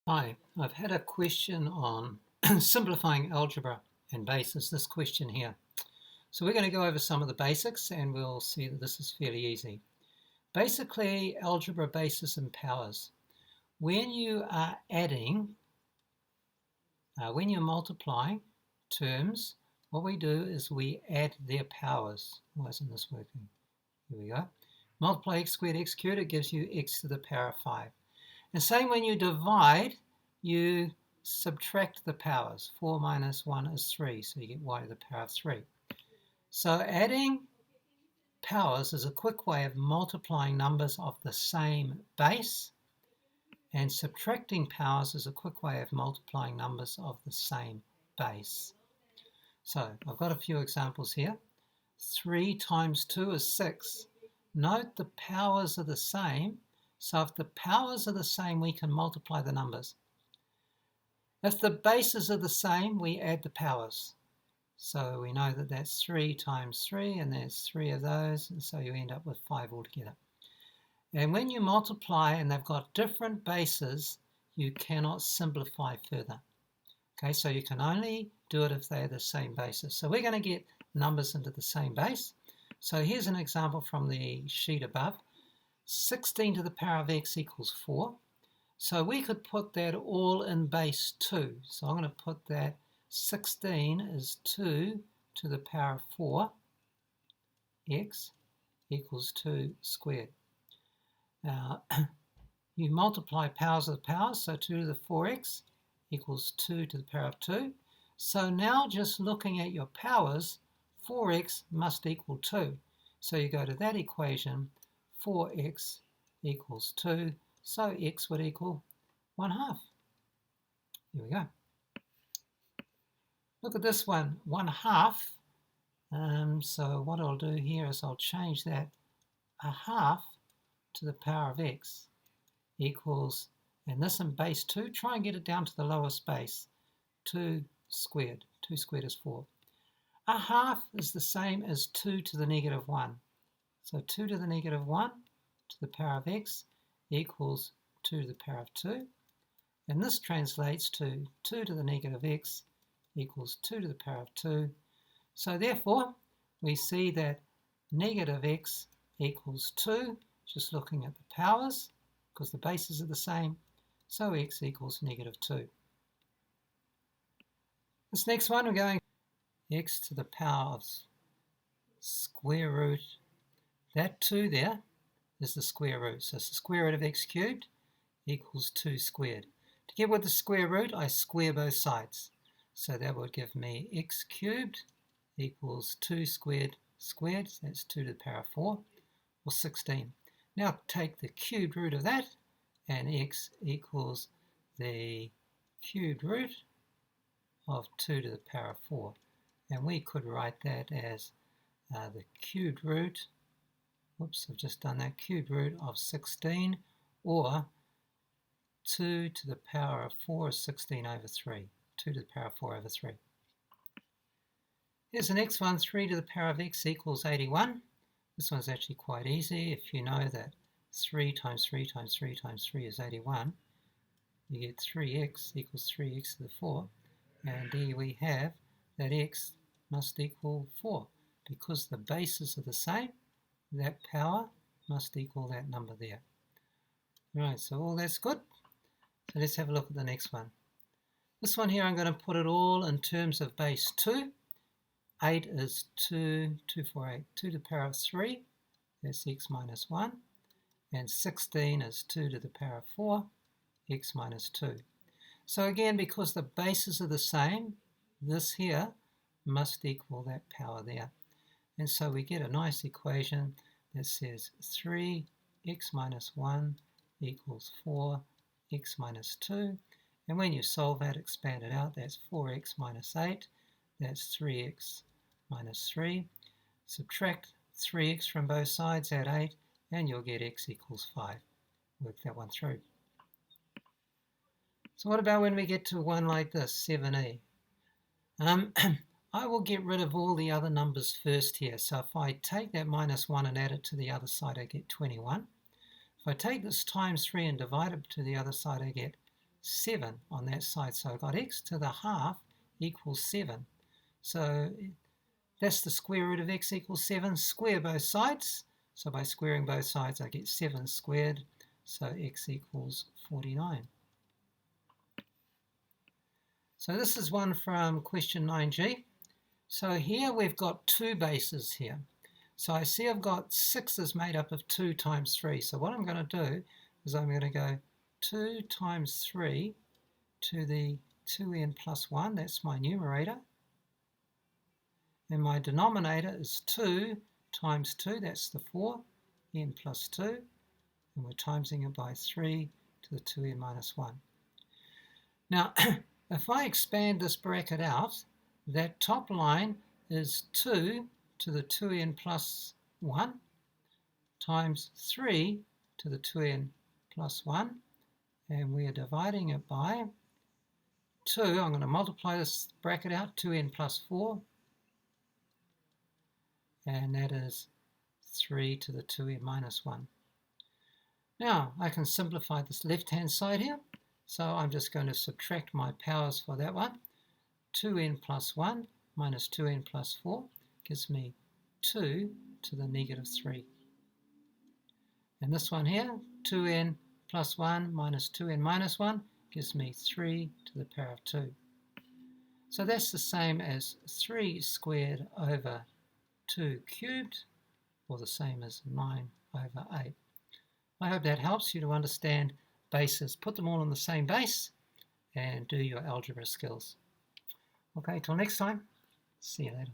Hi, I've had a question on simplifying algebra and basis, this question here. So we're going to go over some of the basics and we'll see that this is fairly easy. Basically, algebra, basis and powers. When you are adding, when you're multiplying terms, what we do is we add their powers. Why isn't this working? Here we go. Multiply x squared, x cubed, it gives you x to the power of 5. And same when you divide, you subtract the powers. 4 minus 1 is 3, so you get y to the power of 3. So adding powers is a quick way of multiplying numbers of the same base, and subtracting powers is a quick way of multiplying numbers of the same base. So I've got a few examples here. 3 times 2 is 6. Note the powers are the same, so if the powers are the same, we can multiply the numbers. If the bases are the same, we add the powers. So we know that that's 3 times 3, and there's 3 of those, and so you end up with 5 altogether. And when you multiply and they've got different bases, you cannot simplify further. Okay, so you can only do it if they're the same basis. So we're going to get numbers into the same base. So here's an example from the sheet above. 16 to the power of x equals 4. So we could put that all in base 2. So I'm going to put that 16 is 2 to the power of 4 x equals 2 squared. Now, you multiply powers of the powers, so 2 to the 4x equals 2 to the power of 2. So now just looking at your powers, 4x must equal 2. So you go to that equation, 4x equals 2, so x would equal 1/2. Here we go. Look at this one, 1/2. So what I'll do here is I'll change that 1/2 to the power of x equals, and this in base 2, try and get it down to the lowest base, 2 squared. 2 squared is 4. 1/2 is the same as 2 to the negative 1. So 2 to the negative 1 to the power of x equals 2 to the power of 2. And this translates to 2 to the negative x equals 2 to the power of 2. So therefore, we see that negative x equals 2, just looking at the powers, because the bases are the same. So x equals negative 2. This next one, we're going x to the power of square root. That 2 there is the square root. So it's the square root of x cubed equals 2 squared. To get with the square root, I square both sides. So that would give me x cubed equals 2 squared squared. So that's 2 to the power of 4, or 16. Now take the cubed root of that, and x equals the cubed root of 2 to the power of 4. And we could write that as the cubed root, whoops, I've just done that, cubed root of 16, or 2 to the power of 4 is 16 over 3. 2 to the power of 4 over 3. Here's the next one, 3 to the power of x equals 81. This one's actually quite easy. If you know that 3 times 3 times 3 times 3 is 81, you get 3x equals 3x to the 4. And here we have that x must equal 4. Because the bases are the same, that power must equal that number there. Right, so all that's good. So let's have a look at the next one. This one here, I'm going to put it all in terms of base 2. 8 is 2 for 8, 2 to the power of 3, that's x minus 1. And 16 is 2 to the power of 4, x minus 2. So again, because the bases are the same, this here must equal that power there. And so we get a nice equation that says 3x minus 1 equals 4x minus 2. And when you solve that, expand it out, that's 4x minus 8. That's 3x minus 3. Subtract 3x from both sides, add 8, and you'll get x equals 5. Work that one through. So what about when we get to one like this, 7e? I will get rid of all the other numbers first here. So if I take that minus 1 and add it to the other side, I get 21. If I take this times 3 and divide it to the other side, I get 7 on that side. So I've got x to the half equals 7. So that's the square root of x equals 7. Square both sides. So by squaring both sides, I get 7 squared. So x equals 49. So this is one from question 9G. So here we've got two bases here. So I see I've got 6 is made up of 2 times 3. So what I'm going to do is I'm going to go 2 times 3 to the 2n plus 1. That's my numerator. And my denominator is 2 times 2. That's the 4n plus 2. And we're timesing it by 3 to the 2n minus 1. Now, if I expand this bracket out, that top line is 2 to the 2n plus 1 times 3 to the 2n plus 1, and we are dividing it by 2. I'm going to multiply this bracket out, 2n plus 4, and that is 3 to the 2n minus 1. Now, I can simplify this left-hand side here, so I'm just going to subtract my powers for that one. 2n plus 1 minus 2n plus 4 gives me 2 to the negative 3. And this one here, 2n plus 1 minus 2n minus 1 gives me 3 to the power of 2. So that's the same as 3 squared over 2 cubed, or the same as 9 over 8. I hope that helps you to understand bases. Put them all on the same base and do your algebra skills. Okay, till next time, see you later.